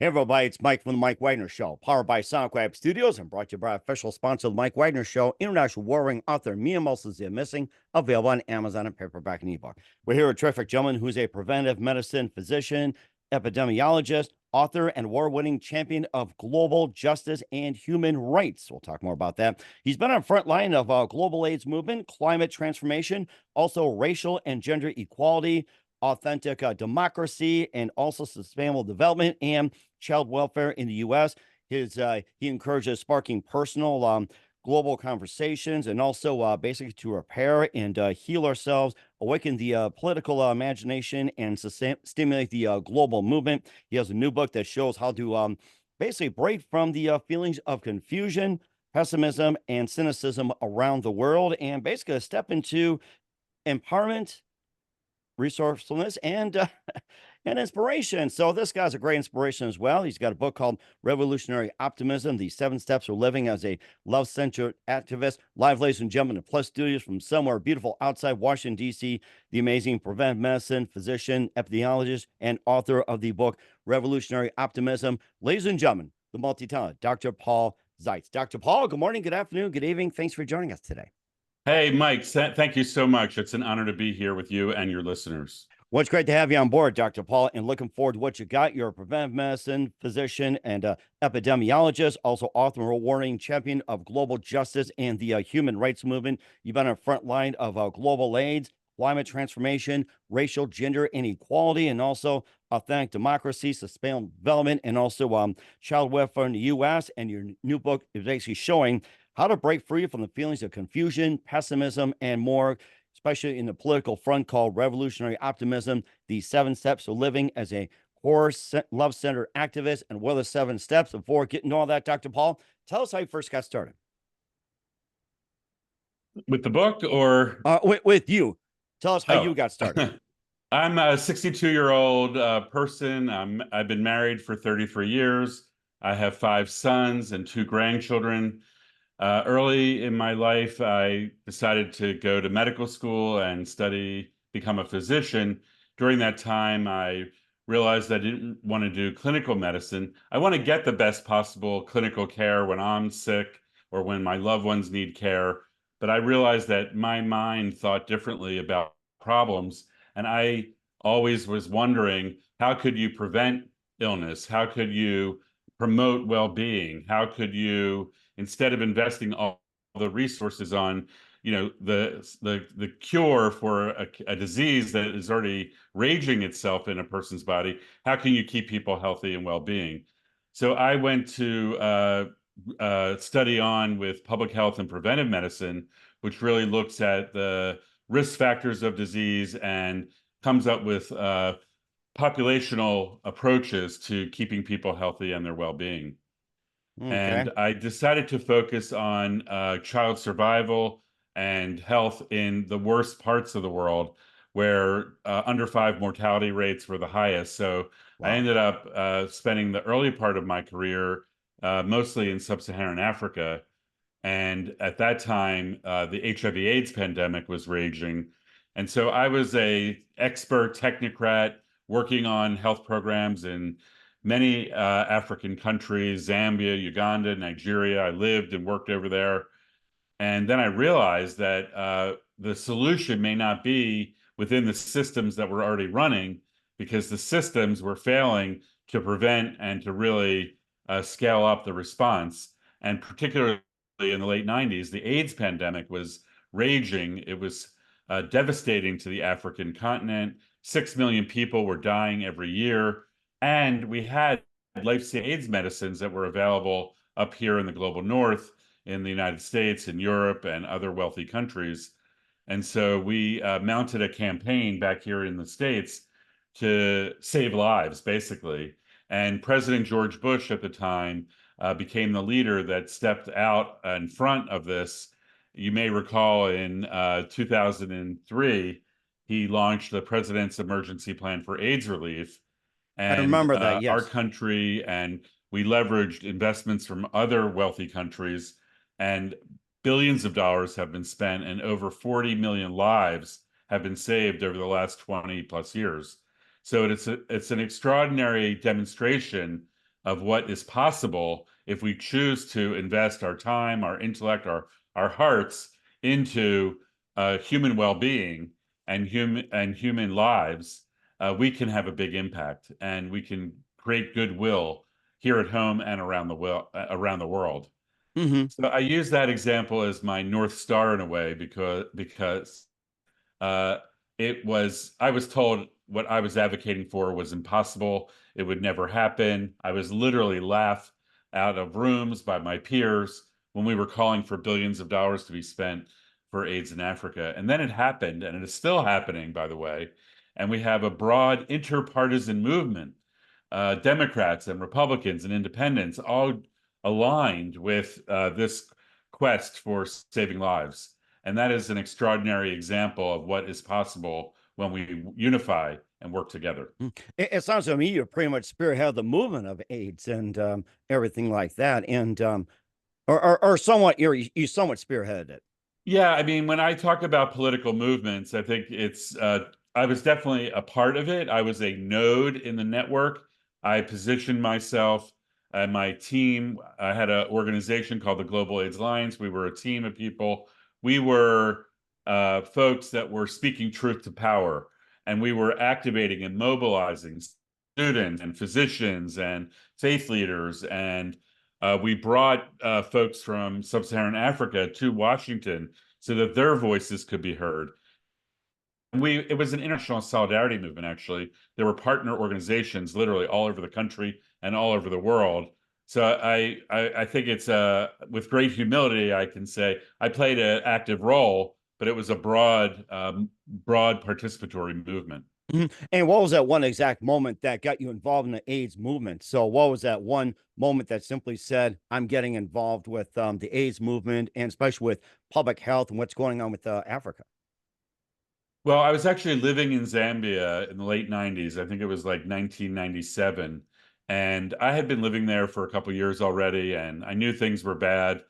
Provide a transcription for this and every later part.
Hey everybody, it's Mike from the Mike Wagner Show, powered by Sonic Web Studios and brought to you by official sponsor of the Mike Wagner Show, international warring author Mia Molson's The Missing, available on Amazon and paperback and ebook. We're here with a terrific gentleman who's a preventive medicine physician, epidemiologist, author, and award-winning champion of global justice and human rights. We'll talk more about that. He's been on the front line of global AIDS movement, climate transformation, also racial and gender equality, authentic democracy, and also sustainable development and child welfare in the U.S. He encourages sparking personal global conversations and also basically to repair and heal ourselves, awaken the political imagination, and stimulate the global movement. He has a new book that shows how to basically break from the feelings of confusion, pessimism, and cynicism around the world, and basically step into empowerment, resourcefulness, and inspiration. So this guy's a great inspiration as well. He's got a book called Revolutionary Optimism: The 7 Steps of Living as a Love-Centered Activist. Live, ladies and gentlemen, in Plus Studios from somewhere beautiful outside Washington, D.C., the amazing preventive medicine physician, epidemiologist, and author of the book Revolutionary Optimism. Ladies and gentlemen, the multi-talented Dr. Paul Zeitz. Dr. Paul, good morning, good afternoon, good evening. Thanks for joining us today. Hey, Mike, thank you so much. It's an honor to be here with you and your listeners. Well, it's great to have you on board, Dr. Paul, and looking forward to what you got. You're a preventive medicine physician and epidemiologist, also author and award-winning champion of global justice and the human rights movement. You've been on the front line of global AIDS, climate transformation, racial, gender inequality, and also authentic democracy, sustainable development, and also child welfare in the U.S. And your new book is basically showing how to break free from the feelings of confusion, pessimism, and more, especially in the political front, called Revolutionary Optimism: The 7 Steps of Living as a Core Love-Centered Activist. And what are the 7 steps? Before getting to all that, Dr. Paul, tell us how you first got started. With the book or? With you. Tell us how you got started. I'm a 62-year-old person. I've been married for 33 years. I have 5 sons and 2 grandchildren. Early in my life, I decided to go to medical school and become a physician. During that time, I realized I didn't want to do clinical medicine. I want to get the best possible clinical care when I'm sick or when my loved ones need care. But I realized that my mind thought differently about problems. And I always was wondering, how could you prevent illness? How could you promote well-being? How could you, instead of investing all the resources on, the cure for a disease that is already raging itself in a person's body, how can you keep people healthy and well-being? So I went to study on with public health and preventive medicine, which really looks at the risk factors of disease and comes up with populational approaches to keeping people healthy and their well-being. Okay. And I decided to focus on child survival and health in the worst parts of the world, where under 5 mortality rates were the highest. So Wow. I ended up spending the early part of my career mostly in sub-Saharan Africa. And at that time, the HIV/AIDS pandemic was raging. And so I was an expert technocrat working on health programs in many African countries: Zambia, Uganda, Nigeria. I lived and worked over there. And then I realized that the solution may not be within the systems that were already running, because the systems were failing to prevent and to really scale up the response. And particularly in the late 90s, the AIDS pandemic was raging. It was devastating to the African continent. 6 million people were dying every year. And we had life-saving AIDS medicines that were available up here in the global north, in the United States and Europe and other wealthy countries. And so we mounted a campaign back here in the States to save lives, basically. And President George Bush at the time became the leader that stepped out in front of this. You may recall in 2003, he launched the President's Emergency Plan for AIDS Relief. And I remember that, yes. Our country, and we leveraged investments from other wealthy countries, and billions of dollars have been spent, and over 40 million lives have been saved over the last 20 plus years. So it's an extraordinary demonstration of what is possible if we choose to invest our time, our intellect, our hearts into human well-being and human lives. We can have a big impact, and we can create goodwill here at home and around the world. Hmm. So I use that example as my North Star in a way because uh, I was told what I was advocating for was impossible. It would never happen. I was literally laughed out of rooms by my peers when we were calling for billions of dollars to be spent for AIDS in Africa. And then it happened, and it is still happening, by the way. And we have a broad interpartisan movement, Democrats and Republicans and independents, all aligned with this quest for saving lives. And that is an extraordinary example of what is possible when we unify and work together. It sounds to me you pretty much spearhead the movement of AIDS and everything like that, and or somewhat you somewhat spearheaded it. Yeah, I mean, when I talk about political movements, I think I was definitely a part of it. I was a node in the network. I positioned myself and my team. I had an organization called the Global AIDS Alliance. We were a team of people. We were folks that were speaking truth to power, and we were activating and mobilizing students and physicians and faith leaders, and we brought folks from sub-Saharan Africa to Washington so that their voices could be heard. And it was an international solidarity movement, actually. There were partner organizations literally all over the country and all over the world. So I think it's with great humility, I can say I played an active role, but it was a broad participatory movement. Mhm. And what was that one exact moment that got you involved in the AIDS movement? So, what was that one moment that simply said, "I'm getting involved with the AIDS movement, and especially with public health and what's going on with Africa"? Well, I was actually living in Zambia in the late 90s. I think it was like 1997. And I had been living there for a couple years already, and I knew things were bad.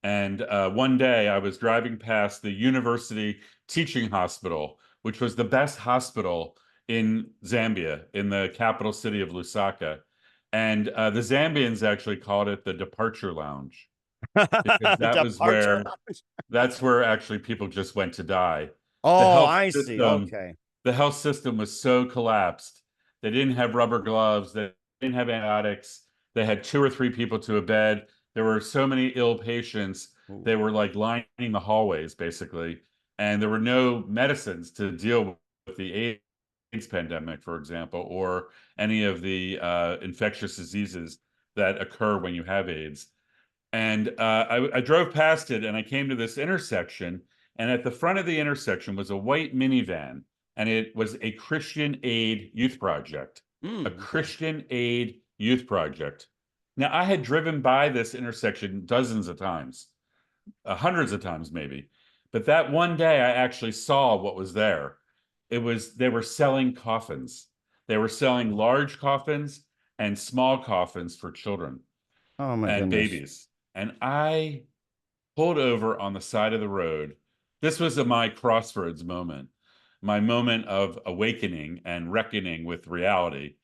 And one day I was driving past the University Teaching Hospital, which was the best hospital in Zambia, in the capital city of Lusaka. And the Zambians actually called it the Departure Lounge because Departure. that's where actually people just went to die. The Oh, health I see. system, Okay. the health system was so collapsed. They didn't have rubber gloves, they didn't have antibiotics. They had two or three people to a bed. There were so many ill patients. Ooh. They were like lining the hallways basically. And there were no medicines to deal with the AIDS pandemic, for example, or any of the infectious diseases that occur when you have AIDS. And I drove past it and I came to this intersection. And at the front of the intersection was a white minivan. And it was a Christian Aid youth project. A Okay. Christian Aid youth project. Now, I had driven by this intersection dozens of times, hundreds of times maybe. But that one day I actually saw what was there. They were selling coffins. They were selling large coffins and small coffins for children Oh my and goodness. babies. And I pulled over on the side of the road. This was my crossroads moment, my moment of awakening and reckoning with reality.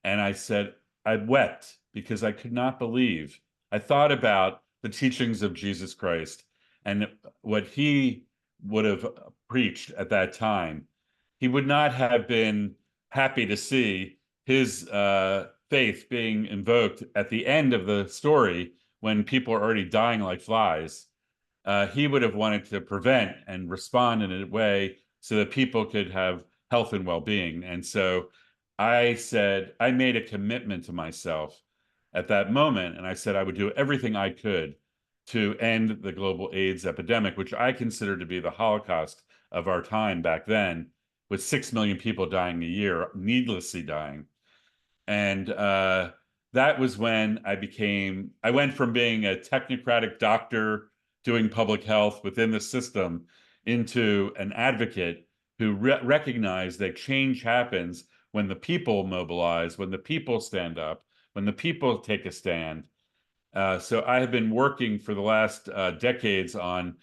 And I said, I wept because I could not believe. I thought about the teachings of Jesus Christ and what he would have preached at that time. He would not have been happy to see his faith being invoked at the end of the story when people are already dying like flies. He would have wanted to prevent and respond in a way so that people could have health and well-being. And so I made a commitment to myself at that moment, and I said I would do everything I could to end the global AIDS epidemic, which I consider to be the Holocaust of our time back then, with 6 million people dying a year, needlessly dying. And that was when I went from being a technocratic doctor doing public health within the system into an advocate who recognized that change happens when the people mobilize, when the people stand up, when the people take a stand. So I have been working for the last decades on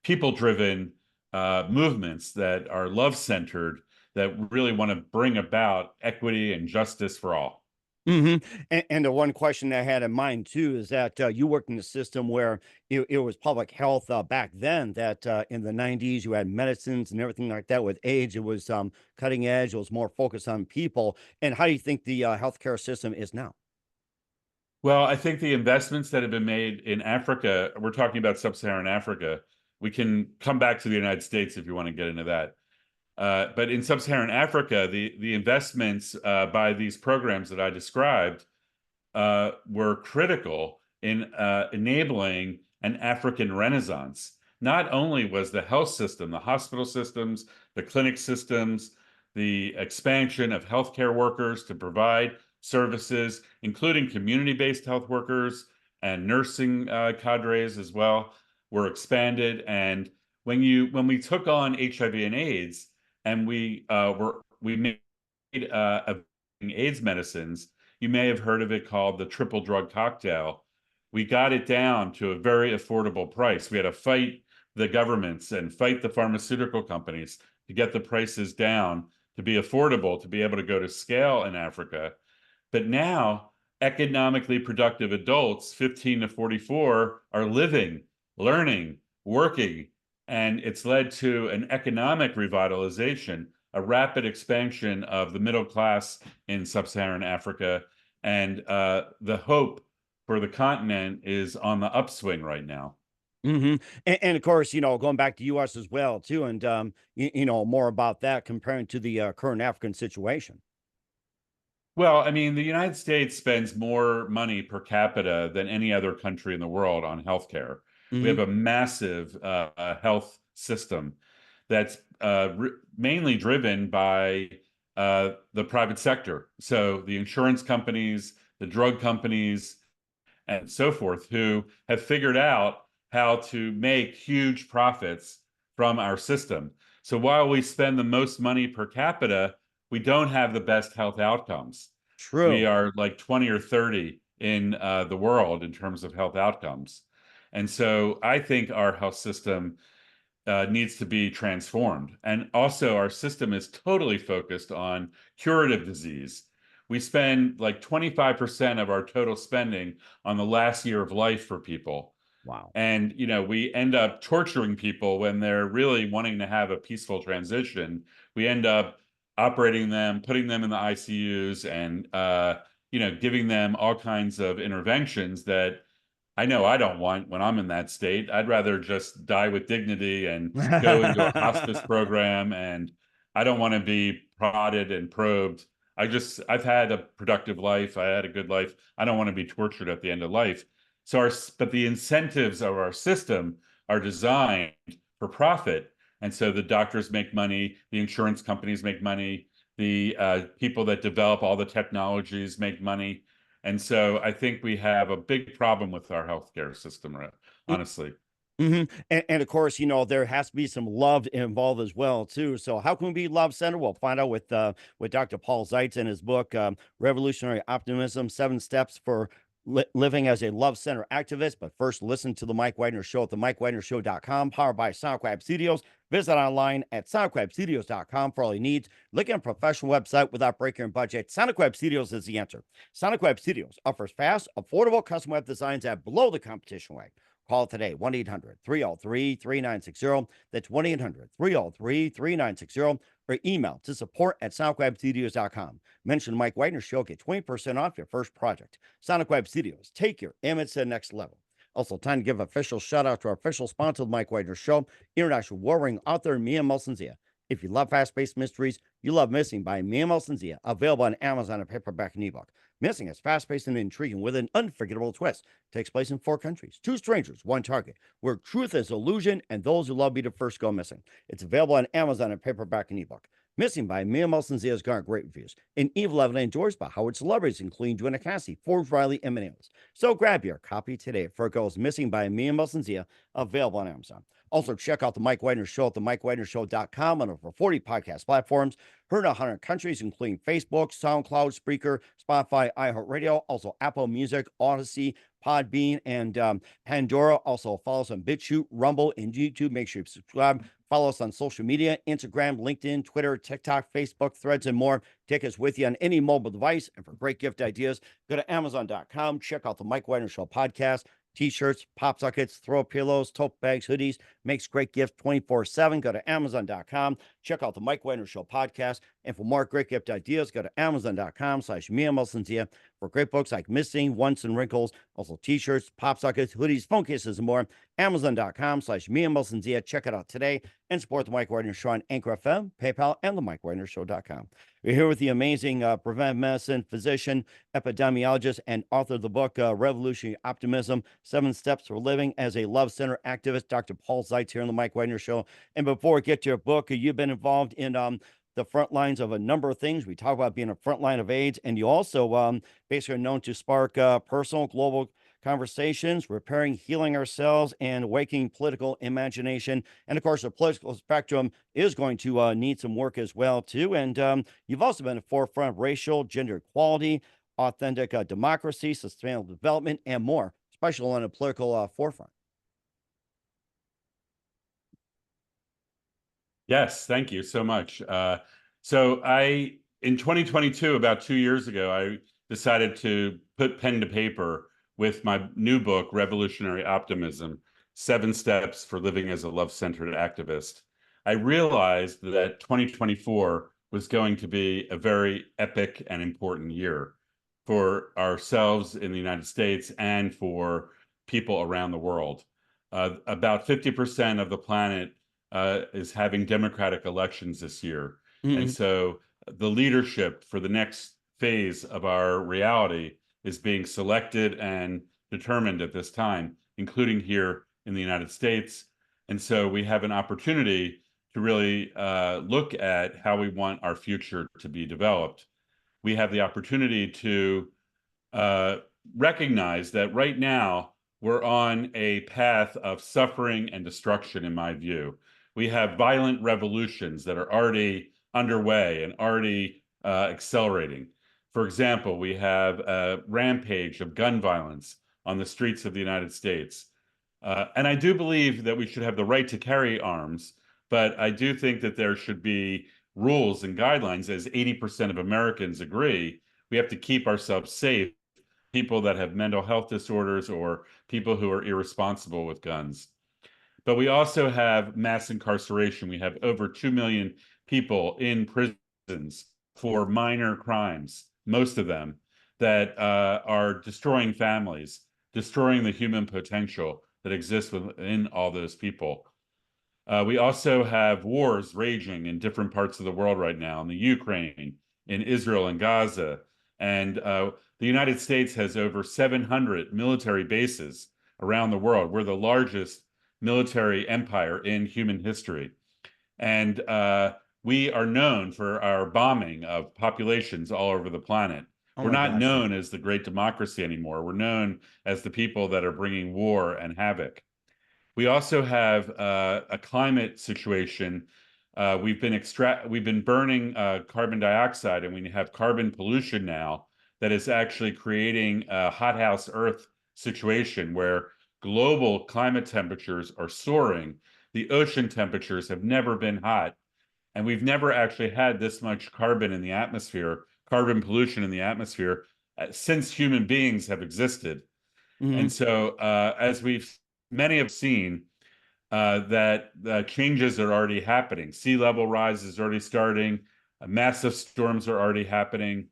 people-driven movements that are love-centered, that really want to bring about equity and justice for all. And the one question I had in mind too is that you worked in a system where it was public health back then. That in the '90s you had medicines and everything like that. With AIDS, it was cutting edge. It was more focused on people. And how do you think the healthcare system is now? Well, I think the investments that have been made in Africa, we're talking about sub-Saharan Africa. We can come back to the United States if you want to get into that. But in sub-Saharan Africa, the investments by these programs that I described were critical in enabling an African Renaissance. Not only was the health system, the hospital systems, the clinic systems, the expansion of healthcare workers to provide services, including community-based health workers and nursing cadres as well, were expanded. And when we took on HIV and AIDS, and we made AIDS medicines, you may have heard of it, called the triple drug cocktail. We got it down to a very affordable price. We had to fight the governments and fight the pharmaceutical companies to get the prices down to be affordable, to be able to go to scale in Africa. But now, economically productive adults, 15 to 44, are living, learning, working, and it's led to an economic revitalization, a rapid expansion of the middle class in sub-Saharan Africa, and the hope for the continent is on the upswing right now. And of course, going back to U.S. as well too, and more about that comparing to the current African situation. Well, I mean, the United States spends more money per capita than any other country in the world on healthcare. We Hmm. have a massive health system that's mainly driven by the private sector. So the insurance companies, the drug companies, and so forth, who have figured out how to make huge profits from our system. So while we spend the most money per capita, we don't have the best health outcomes. We True. are like 20 or 30 in the world in terms of health outcomes. And so I think our health system needs to be transformed. And also, our system is totally focused on curative disease. We spend like 25% of our total spending on the last year of life for people. Wow. And, we end up torturing people when they're really wanting to have a peaceful transition. We end up operating them, putting them in the ICUs, and, giving them all kinds of interventions that I know I don't want when I'm in that state. I'd rather just die with dignity and go into a hospice program. And I don't want to be prodded and probed. I've had a productive life. I had a good life. I don't want to be tortured at the end of life. But the incentives of our system are designed for profit. And so the doctors make money, the insurance companies make money, the people that develop all the technologies make money. And so I think we have a big problem with our healthcare system, honestly. And of course, there has to be some love involved as well too. So how can we be love centered? We'll find out with Dr. Paul Zeitz in his book, Revolutionary Optimism: 7 Steps for Living as a Love Center Activist. But first, listen to the Mike Wagner Show at the MikeWagnerShow.com, powered by SoundCloud Studios. Visit online at SoundCloudStudios.com for all your needs. Look at a professional website without breaking your budget. Sonic Web Studios is the answer. Sonic Web Studios offers fast, affordable custom web designs at below the competition rate. Call today, 1-800-303-3960. That's 1-800-303-3960. Or email to support@sonicwebstudios.com. Mention Mike Wagner Show, get 20% off your first project. Sonic Web Studios, take your image to the next level. Also, time to give official shout out to our official sponsor of the Mike Wagner Show, international warring author Mia Mulsanzia. If you love fast-paced mysteries, you love Missing by Mia Mulsanzia, available on Amazon and paperback and ebook. Missing is fast-paced and intriguing with an unforgettable twist. Takes place in 4 countries, 2 strangers, 1 target, where truth is illusion and those who love be the first go missing. It's available on Amazon and paperback and ebook. Missing by Mia Mulsanzia has garnered great reviews and evil evidently endorsed by Howard celebrities, including Joanna Cassidy, Forbes, Riley, and many others. So grab your copy today for it goes Missing by Mia Mulsanzia, available on Amazon. Also, check out the Mike Wagner Show at the MikeWagnerShow.com on over 40 podcast platforms. Heard in 100 countries, including Facebook, SoundCloud, Spreaker, Spotify, iHeartRadio, also Apple Music, Odyssey, Podbean, and Pandora. Also, follow us on BitChute, Rumble, and YouTube. Make sure you subscribe. Follow us on social media, Instagram, LinkedIn, Twitter, TikTok, Facebook, Threads, and more. Take us with you on any mobile device. And for great gift ideas, go to Amazon.com. Check out the Mike Wagner Show podcast. T-shirts, pop sockets, throw pillows, tote bags, hoodies. Makes great gift 24/7. Go to Amazon.com. Check out the Mike Wagner Show podcast. And for more great gift ideas, go to Amazon.com/Mia for great books like Missing, Once and Wrinkles. Also T-shirts, pop sockets, hoodies, phone cases, and more. Amazon.com/Mia. Check it out today and support the Mike Wagner Show on Anchor FM, PayPal, and the MikeWagnerShow.com. We're here with the amazing preventive medicine physician, epidemiologist, and author of the book, Revolutionary Optimism, 7 Steps for Living as a Love Center Activist, Dr. Paul Zeitz here on the Mike Wagner Show. And before we get to your book, you've been involved in the front lines of a number of things. We talk about being a front line of AIDS, and you also basically are known to spark personal, global conversations, repairing, healing ourselves, and awakening political imagination. And of course, the political spectrum is going to need some work as well, too. And you've also been at the forefront of racial, gender equality, authentic democracy, sustainable development, and more, especially on the political forefront. Yes, thank you so much. In 2022, about 2 years ago, I decided to put pen to paper with my new book, Revolutionary Optimism, 7 Steps for Living as a Love-Centered Activist. I realized that 2024 was going to be a very epic and important year for ourselves in the United States and for people around the world. About 50% of the planet is having democratic elections this year. And so the leadership for the next phase of our reality is being selected and determined at this time, including here in the United States. And so we have an opportunity to really look at how we want our future to be developed. We have the opportunity to recognize that right now we're on a path of suffering and destruction, in my view. We have violent revolutions that are already underway and already accelerating. For example, we have a rampage of gun violence on the streets of the United States. And I do believe that we should have the right to carry arms, but I do think that there should be rules and guidelines, as 80% of Americans agree. We have to keep ourselves safe, people that have mental health disorders or people who are irresponsible with guns. But we also have mass incarceration. We have over 2 million people in prisons for minor crimes, most of them, that are destroying families, destroying the human potential that exists within all those people. We also have wars raging in different parts of the world right now, in the Ukraine, in Israel and Gaza. And the United States has over 700 military bases around the world. We're the largest military empire in human history. And we are known for our bombing of populations all over the planet. We're not known as the great democracy anymore. We're known as the people that are bringing war and havoc. We also have a climate situation. We've been burning carbon dioxide, and we have carbon pollution now that is actually creating a hothouse Earth situation where global climate temperatures are soaring. The ocean temperatures have never been hot, and we've never actually had this much carbon in the atmosphere, carbon pollution in the atmosphere, since human beings have existed. And so, as many have seen, that changes are already happening. Sea level rise is already starting. Massive storms are already happening.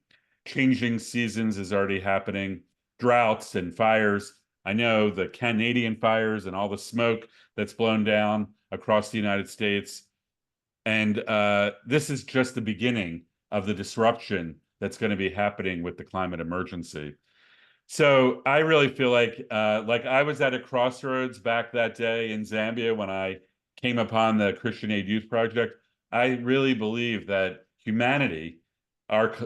Changing seasons is already happening. Droughts and fires. I know the Canadian fires and all the smoke that's blown down across the United States. And this is just the beginning of the disruption that's going to be happening with the climate emergency. So I really feel like I was at a crossroads back that day in Zambia when I came upon the Christian Aid Youth Project. I really believe that humanity,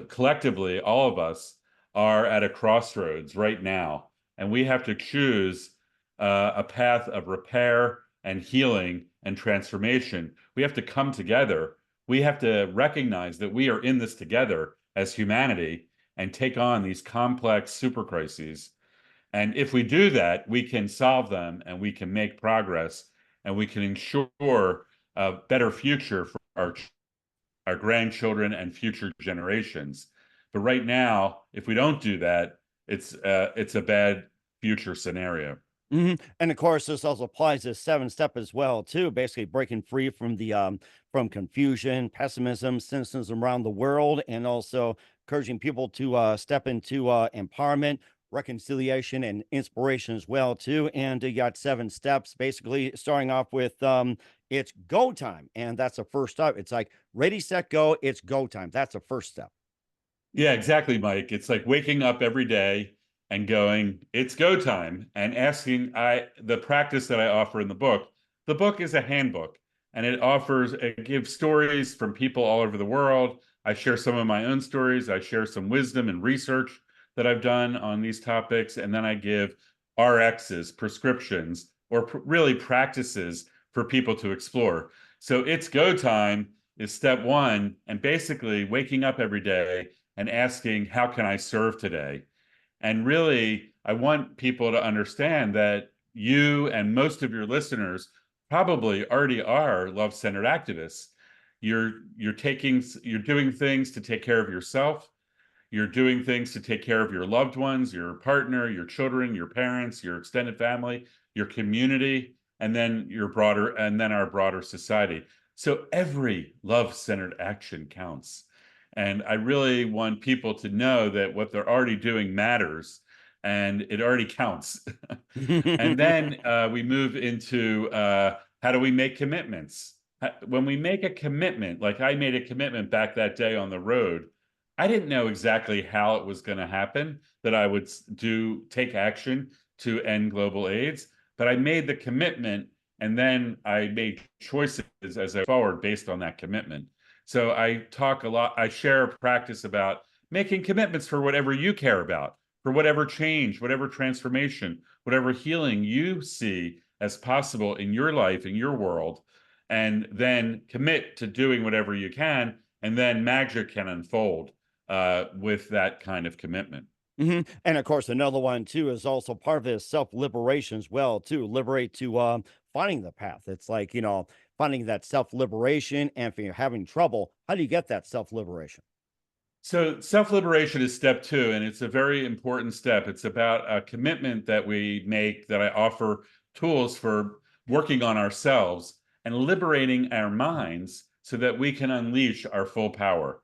collectively, all of us, are at a crossroads right now, and we have to choose a path of repair and healing and transformation. We have to come together. We have to recognize that we are in this together as humanity and take on these complex super crises. And if we do that, we can solve them and we can make progress and we can ensure a better future for our grandchildren and future generations. But right now, if we don't do that, it's a bad future scenario. And of course, this also applies to 7 step as well, too. Basically, breaking free from the from confusion, pessimism, cynicism around the world, and also encouraging people to step into empowerment, reconciliation, and inspiration as well, too. And you got 7 steps, basically starting off with it's go time, and that's the first step. It's like ready, set, go. It's go time. That's the first step. Yeah, exactly, Mike. It's like waking up every day and going, it's go time, and asking the practice that I offer in the book. The book is a handbook, and it gives stories from people all over the world. I share some of my own stories. I share some wisdom and research that I've done on these topics, and then I give RXs, prescriptions, or really practices for people to explore. So it's go time is step one, and basically waking up every day and asking, how can I serve today? And really, I want people to understand that you and most of your listeners probably already are love-centered activists. You're doing things to take care of yourself. You're doing things to take care of your loved ones, your partner, your children, your parents, your extended family, your community, and then our broader society. So every love-centered action counts. And I really want people to know that what they're already doing matters and it already counts. And then we move into how do we make commitments? When we make a commitment, like I made a commitment back that day on the road, I didn't know exactly how it was going to happen that I would take action to end global AIDS, but I made the commitment and then I made choices as I forward based on that commitment. So I talk a lot, I share a practice about making commitments for whatever you care about, for whatever change, whatever transformation, whatever healing you see as possible in your life, in your world, and then commit to doing whatever you can, and then magic can unfold with that kind of commitment. And of course, another one too is also part of it self liberation as well too. Liberate to finding the path. It's like finding that self liberation, and if you're having trouble, how do you get that self liberation? So self-liberation is step two, and it's a very important step. It's about a commitment that we make that I offer tools for working on ourselves and liberating our minds so that we can unleash our full power.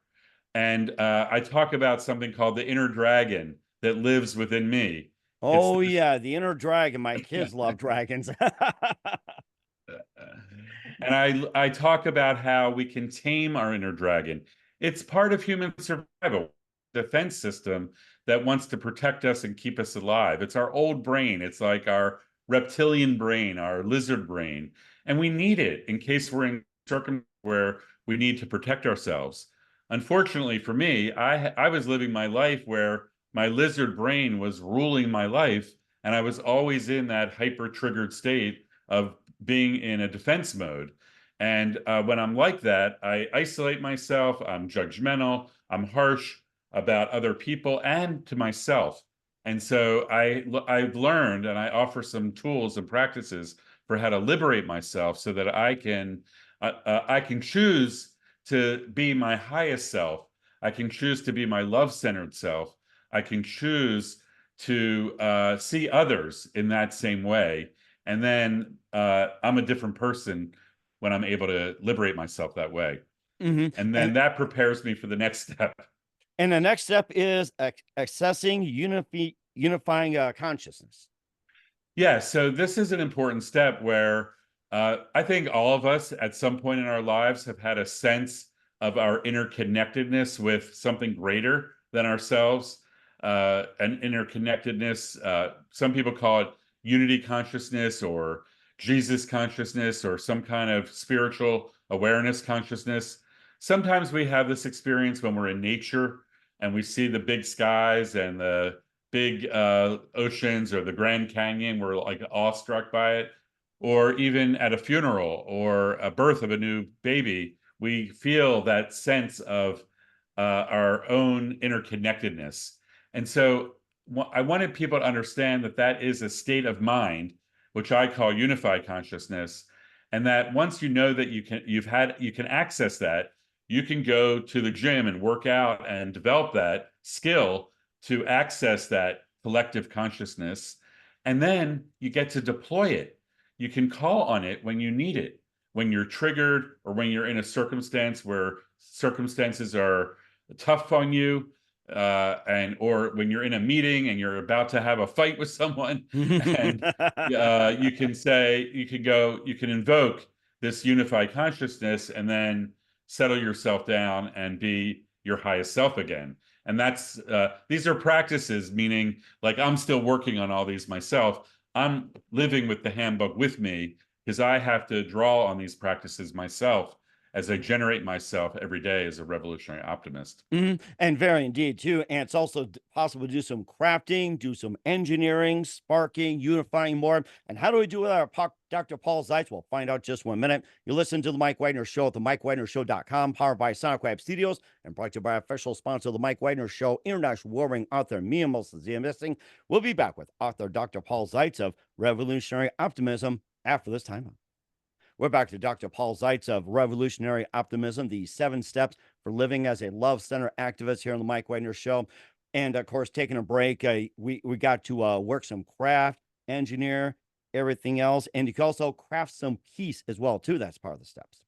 And I talk about something called the inner dragon that lives within me. It's Oh yeah, the inner dragon. My kids love dragons. and I talk about how we can tame our inner dragon. It's part of human survival defense system that wants to protect us and keep us alive. It's our old brain. It's like our reptilian brain, our lizard brain, and we need it in case we're in circumstances where we need to protect ourselves. Unfortunately for me, I was living my life where my lizard brain was ruling my life, and I was always in that hyper triggered state of being in a defense mode. And when I'm like that, I isolate myself, I'm judgmental, I'm harsh about other people and to myself. And so I've learned and I offer some tools and practices for how to liberate myself so that I can choose to be my highest self. I can choose to be my love-centered self. I can choose to see others in that same way. And then I'm a different person when I'm able to liberate myself that way. hmm And then And that prepares me for the next step. and the next step is accessing unifying consciousness. Yeah, so this is an important step where I think all of us at some point in our lives have had a sense of our interconnectedness with something greater than ourselves, an interconnectedness. Some people call it unity consciousness or Jesus consciousness or some kind of spiritual awareness consciousness. Sometimes we have this experience when we're in nature and we see the big skies and the big oceans or the Grand Canyon, we're like awestruck by it, or even at a funeral or a birth of a new baby, we feel that sense of our own interconnectedness. And so I wanted people to understand that that is a state of mind, which I call unified consciousness. And that once you know that you can access that, you can go to the gym and work out and develop that skill to access that collective consciousness. And then you get to deploy it. You can call on it when you need it, when you're triggered or when you're in a circumstance where circumstances are tough on you, and or when you're in a meeting and you're about to have a fight with someone, and you can say, you can invoke this unified consciousness and then settle yourself down and be your highest self again. And that's these are practices, meaning like I'm still working on all these myself. I'm living with the handbook with me because I have to draw on these practices myself as I generate myself every day as a revolutionary optimist. And very indeed, too. And it's also possible to do some crafting, do some engineering, sparking, unifying more. And how do we do with our Dr. Paul Zeitz? We'll find out just 1 minute. You listen to the Mike Wagner Show at the MikeWagnerShow.com, powered by Sonic Web Studios, and brought to you by our official sponsor of the Mike Wagner Show, international warring author Mia Moses Missing. We'll be back with author Dr. Paul Zeitz of Revolutionary Optimism after this time. We're back to Dr. Paul Zeitz of Revolutionary Optimism, the 7 steps for living as a love-centered activist here on the Mike Wagner Show. And of course, taking a break, we got to work some craft, engineer, everything else. And you can also craft some peace as well, too. That's part of the steps.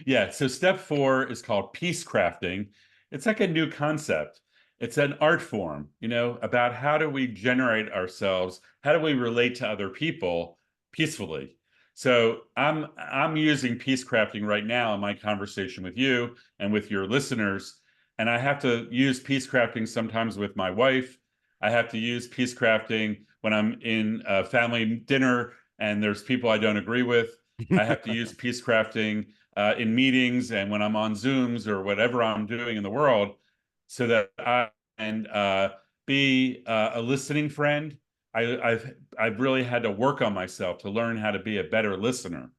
Yeah, so step 4 is called peace crafting. It's like a new concept. It's an art form, about how do we generate ourselves, how do we relate to other people peacefully. So I'm using peace crafting right now in my conversation with you and with your listeners. And I have to use peace crafting sometimes with my wife. I have to use peace crafting when I'm in a family dinner and there's people I don't agree with. I have to use peace crafting in meetings and when I'm on Zooms or whatever I'm doing in the world, so that I can be a listening friend. I've really had to work on myself to learn how to be a better listener.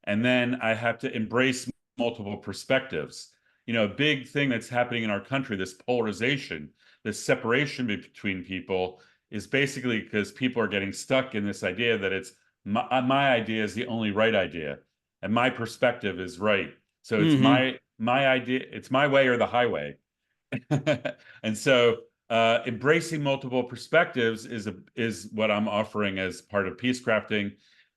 And then I have to embrace multiple perspectives. A big thing that's happening in our country, this polarization, this separation between people, is basically because people are getting stuck in this idea that it's my idea is the only right idea, and my perspective is right. So it's my idea, it's my way or the highway. And so embracing multiple perspectives is what I'm offering as part of peace crafting.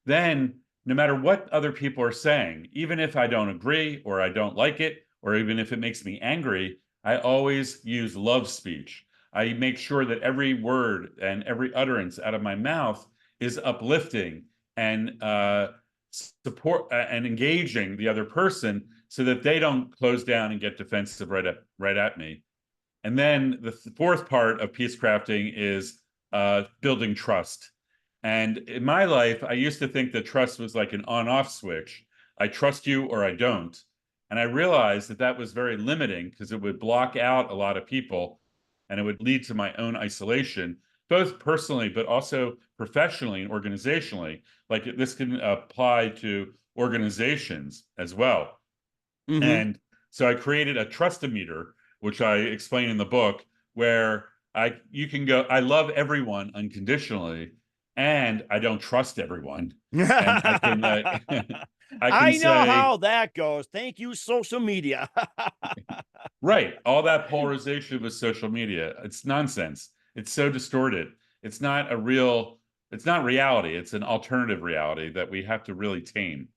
Then, no matter what other people are saying, even if I don't agree or I don't like it, or even if it makes me angry, I always use love speech. I make sure that every word and every utterance out of my mouth is uplifting and support and engaging the other person, so that they don't close down and get defensive right at me. And then the fourth part of peace crafting is building trust. And in my life, I used to think that trust was like an on-off switch. I trust you or I don't. And I realized that that was very limiting because it would block out a lot of people and it would lead to my own isolation, both personally, but also professionally and organizationally. Like this can apply to organizations as well. And so I created a trust-o-meter, which I explain in the book, where you can go, I love everyone unconditionally, and I don't trust everyone. And I can I know say, how that goes. Thank you, social media. right, all that polarization with social media, it's nonsense. It's so distorted. It's not reality. It's an alternative reality that we have to really tame.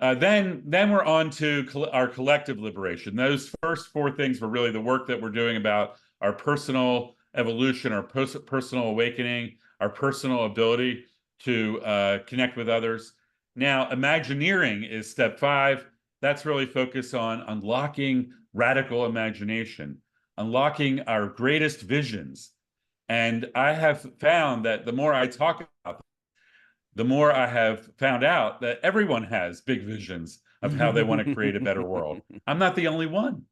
Then we're on to our collective liberation. Those first 4 things were really the work that we're doing about our personal evolution, our personal awakening, our personal ability to connect with others. Now, Imagineering is step 5. That's really focused on unlocking radical imagination, unlocking our greatest visions. And I have found that the more I talk about, the more I have found out that everyone has big visions of how they want to create a better world. I'm not the only one.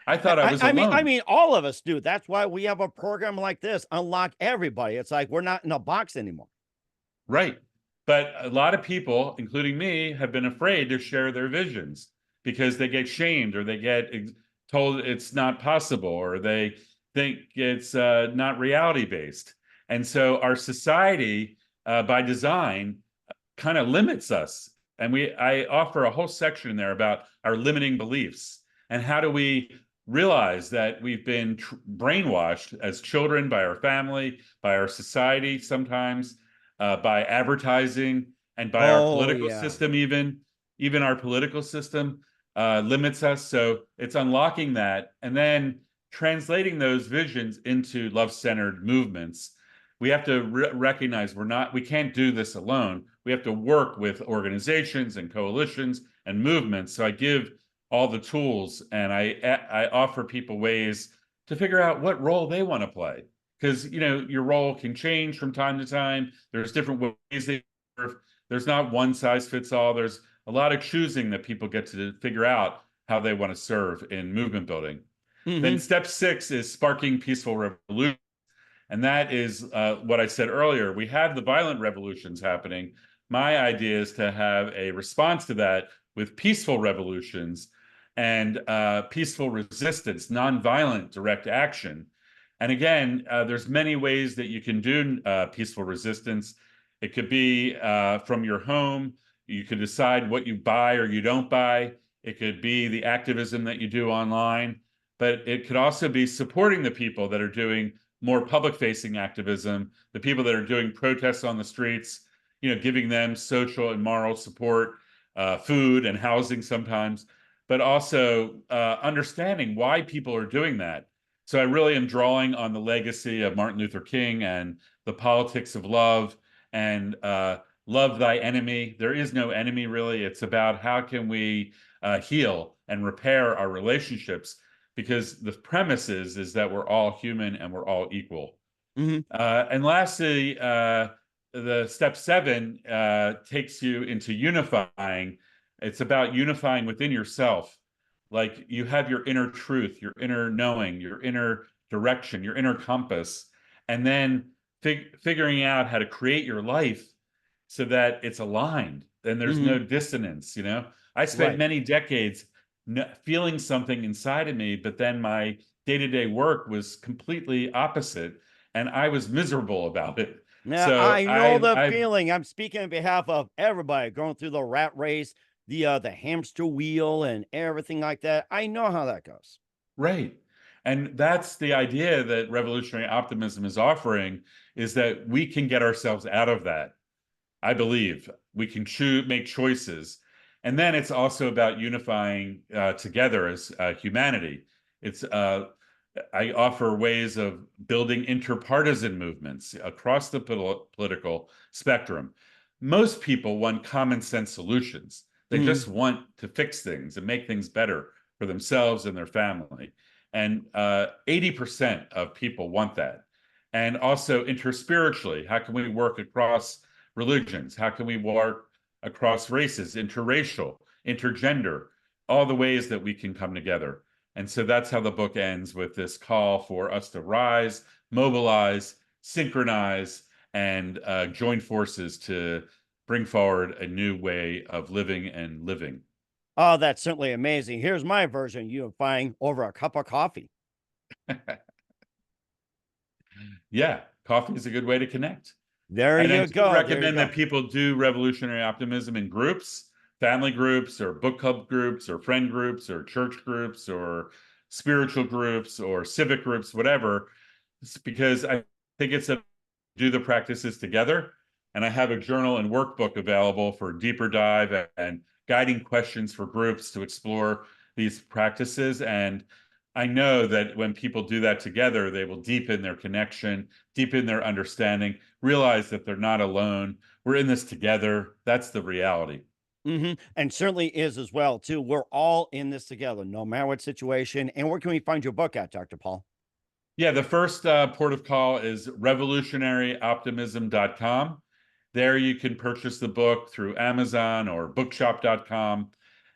I thought I was alone. I mean, all of us do. That's why we have a program like this, Unlock Everybody. It's like we're not in a box anymore. Right. But a lot of people, including me, have been afraid to share their visions because they get shamed or they get told it's not possible or they think it's not reality based. And so our society, by design, kind of limits us. And I offer a whole section in there about our limiting beliefs and how do we realize that we've been brainwashed as children by our family, by our society sometimes, by advertising, and by our Oh, political yeah. system, even our political system limits us. So it's unlocking that and then translating those visions into love-centered movements. We have to recognize we can't do this alone. We have to work with organizations and coalitions and movements. So I give all the tools and I offer people ways to figure out what role they want to play. Because your role can change from time to time. There's different ways they serve. There's not one size fits all. There's a lot of choosing that people get to figure out how they want to serve in movement building. Then Mm-hmm. step 6 is sparking peaceful revolution. And that is what I said earlier. We have the violent revolutions happening. My idea is to have a response to that with peaceful revolutions and peaceful resistance, nonviolent direct action. And again, there's many ways that you can do peaceful resistance. It could be from your home. You could decide what you buy or you don't buy. It could be the activism that you do online, but it could also be supporting the people that are doing more public-facing activism, the people that are doing protests on the streets, giving them social and moral support, food and housing sometimes, but also understanding why people are doing that. So I really am drawing on the legacy of Martin Luther King and the politics of love and love thy enemy. There is no enemy, really. It's about how can we heal and repair our relationships, because the premise is that we're all human and we're all equal. Mm-hmm. And lastly, the step 7 takes you into unifying. It's about unifying within yourself. Like you have your inner truth, your inner knowing, your inner direction, your inner compass, and then figuring out how to create your life so that it's aligned and there's Mm-hmm. no dissonance. I spent Right. many decades feeling something inside of me, but then my day-to-day work was completely opposite, and I was miserable about it. Now, So I know the feeling. I'm speaking on behalf of everybody going through the rat race, the hamster wheel and everything like that. I know how that goes. right. And that's the idea that revolutionary optimism is offering, is that we can get ourselves out of that. I believe we can make choices. And then it's also about unifying together as humanity. I offer ways of building interpartisan movements across the political spectrum. Most people want common sense solutions. They Mm-hmm. just want to fix things and make things better for themselves and their family. And 80% of people want that. And also interspiritually, how can we work across religions? How can we work across races, interracial, intergender, all the ways that we can come together? And so that's how the book ends, with this call for us to rise, mobilize, synchronize, and join forces to bring forward a new way of living and living. Oh, that's certainly amazing. Here's my version, unifying over a cup of coffee. Yeah, coffee is a good way to connect. There And I you do go. There you recommend that go. people do revolutionary optimism in groups, family groups, or book club groups, or friend groups, or church groups, or spiritual groups, or civic groups, whatever. It's because I think it's a do the practices together. And I have a journal and workbook available for deeper dive and guiding questions for groups to explore these practices. And I know that when people do that together, they will deepen their connection, deepen their understanding, realize that they're not alone. We're in this together. That's the reality. Mm-hmm. And certainly is as well, too. We're all in this together, no matter what situation. And where can we find your book at, Dr. Paul? Yeah, the first port of call is revolutionaryoptimism.com. There you can purchase the book through Amazon or bookshop.com.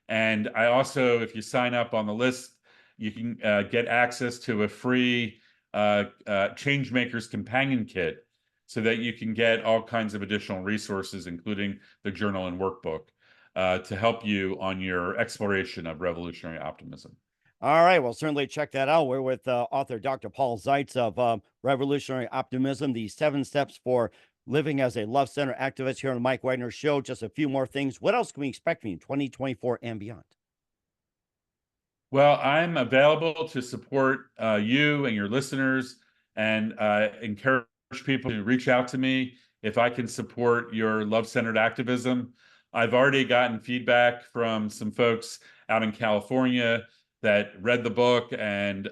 And I also, if you sign up on the list, you can get access to a free Changemakers Companion Kit so that you can get all kinds of additional resources, including the journal and workbook, to help you on your exploration of revolutionary optimism. All right. Well, certainly check that out. We're with author Dr. Paul Zeitz of Revolutionary Optimism, the 7 steps for living as a love center activist here on the Mike Wagner Show. Just a few more things. What else can we expect from you in 2024 and beyond? Well, I'm available to support you and your listeners, and encourage people to reach out to me if I can support your love-centered activism. I've already gotten feedback from some folks out in California that read the book and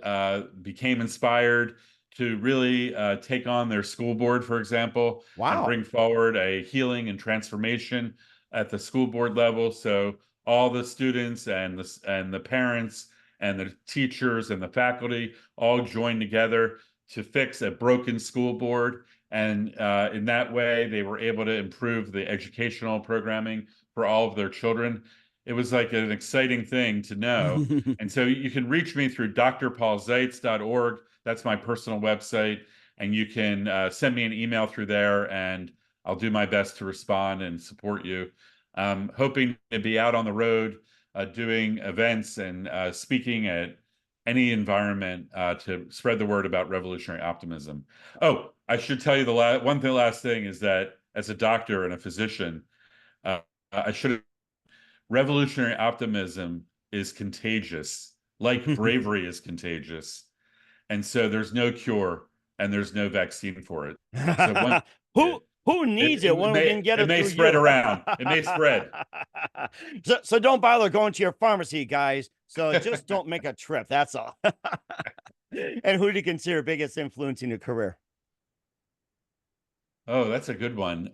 became inspired to really take on their school board, for example, and Wow. bring forward a healing and transformation at the school board level. So all the students and the parents and the teachers and the faculty all joined together to fix a broken school board. And in that way, they were able to improve the educational programming for all of their children. It was like an exciting thing to know. And so you can reach me through drpaulzeitz.org. That's my personal website. And you can send me an email through there, and I'll do my best to respond and support you. Hoping to be out on the road doing events and speaking at any environment to spread the word about revolutionary optimism. Oh, I should tell you the last thing is that as a doctor and a physician, uh, I should have revolutionary optimism is contagious, like bravery is contagious. And so there's no cure and there's no vaccine for it. So once who who needs it when we can get it it may through spread you? around. It may spread. So don't bother going to your pharmacy, guys. So just don't make a trip. That's all. And who do you consider biggest influence in your career? Oh, that's a good one.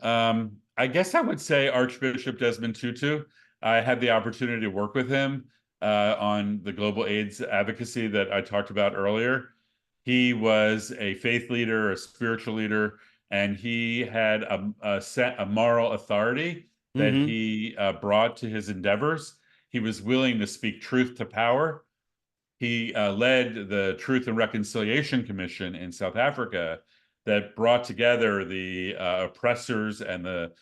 I guess I would say Archbishop Desmond Tutu. I had the opportunity to work with him on the global AIDS advocacy that I talked about earlier. He was a faith leader, a spiritual leader, and he had a moral authority that Mm-hmm. he brought to his endeavors. He was willing to speak truth to power. He led the Truth and Reconciliation Commission in South Africa that brought together the oppressors and the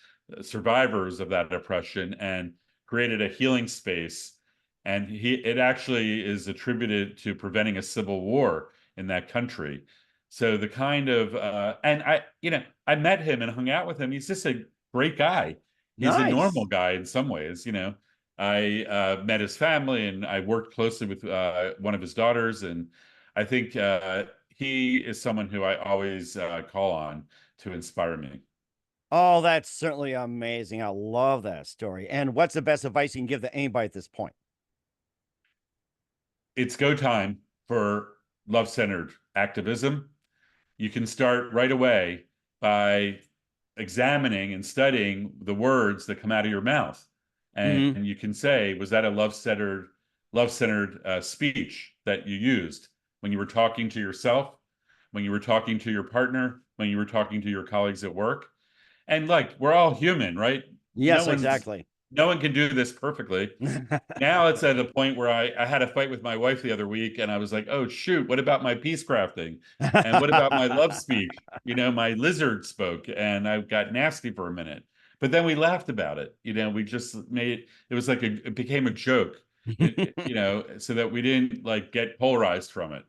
survivors of that oppression and created a healing space. And it actually is attributed to preventing a civil war in that country. So the kind of and I met him and hung out with him. He's just a great guy. He's a normal Nice. guy in some ways. I met his family and I worked closely with one of his daughters. And I think he is someone who I always call on to inspire me. Oh, that's certainly amazing. I love that story. And what's the best advice you can give to anybody at this point? It's go time for love centered activism. You can start right away by examining and studying the words that come out of your mouth. Mm-hmm. And you can say, was that a love centered speech that you used when you were talking to yourself, when you were talking to your partner, when you were talking to your colleagues at work? And like, we're all human, right? No Yes, one's exactly. no one can do this perfectly. Now it's at a point where I had a fight with my wife the other week, and I was like, oh shoot, what about my peace crafting? And what about my love speech? My lizard spoke and I got nasty for a minute. But then we laughed about it. We just made it was like it became a joke, so that we didn't like get polarized from it.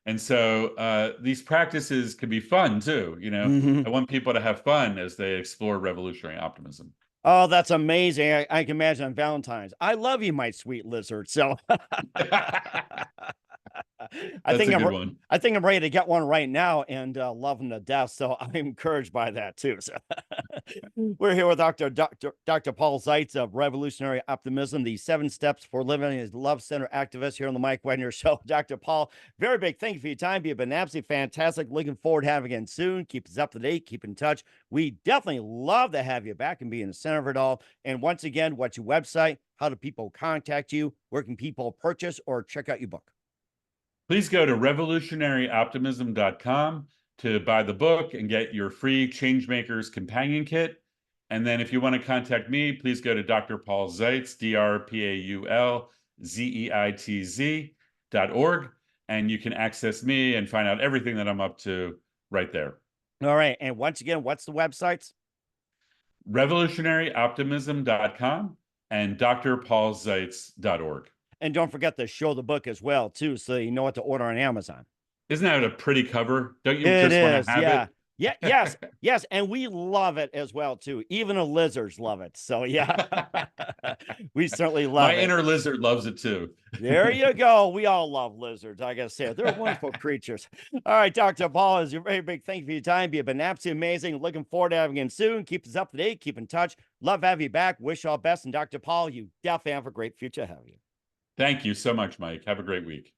And so these practices can be fun too. Mhm. I want people to have fun as they explore revolutionary optimism. Oh, that's amazing. I can imagine on Valentine's. I love you, my sweet lizard. So I That's think a I'm good one. I think I'm ready to get one right now and love them to death. So I'm encouraged by that too. So we're here with Dr. Paul Zeitz of Revolutionary Optimism, the 7 steps for living as love center activist here on the Mike Wagner Show. Dr. Paul, very big thank you for your time. You've been absolutely fantastic. Looking forward to having you again soon. Keep us up to date. Keep in touch. We definitely love to have you back and be in the center of it all. And once again, what's your website? How do people contact you? Where can people purchase or check out your book? Please go to revolutionaryoptimism.com to buy the book and get your free Changemakers companion kit. And then if you want to contact me, please go to Dr. Paul Zeitz, DrPaulZeitz.org, and you can access me and find out everything that I'm up to right there. All right. And once again, what's the websites? Revolutionaryoptimism.com and drpaulzeitz.org. And don't forget to show the book as well, too, so you know what to order on Amazon. Isn't that a pretty cover? Don't you It just want to is. have Yeah. it? Yeah, yes, yes, and we love it as well too. Even the lizards love it. So yeah, we certainly My love it. inner lizard loves it too. There you go. We all love lizards. I gotta say, they're wonderful creatures. All right, Dr. Paul, is a very big thank you for your time. You've been absolutely amazing. Looking forward to having you soon. Keep us up to date. Keep in touch. Love to have you back. Wish all best. And Dr. Paul, you definitely have a great future ahead of you. Thank you so much, Mike. Have a great week.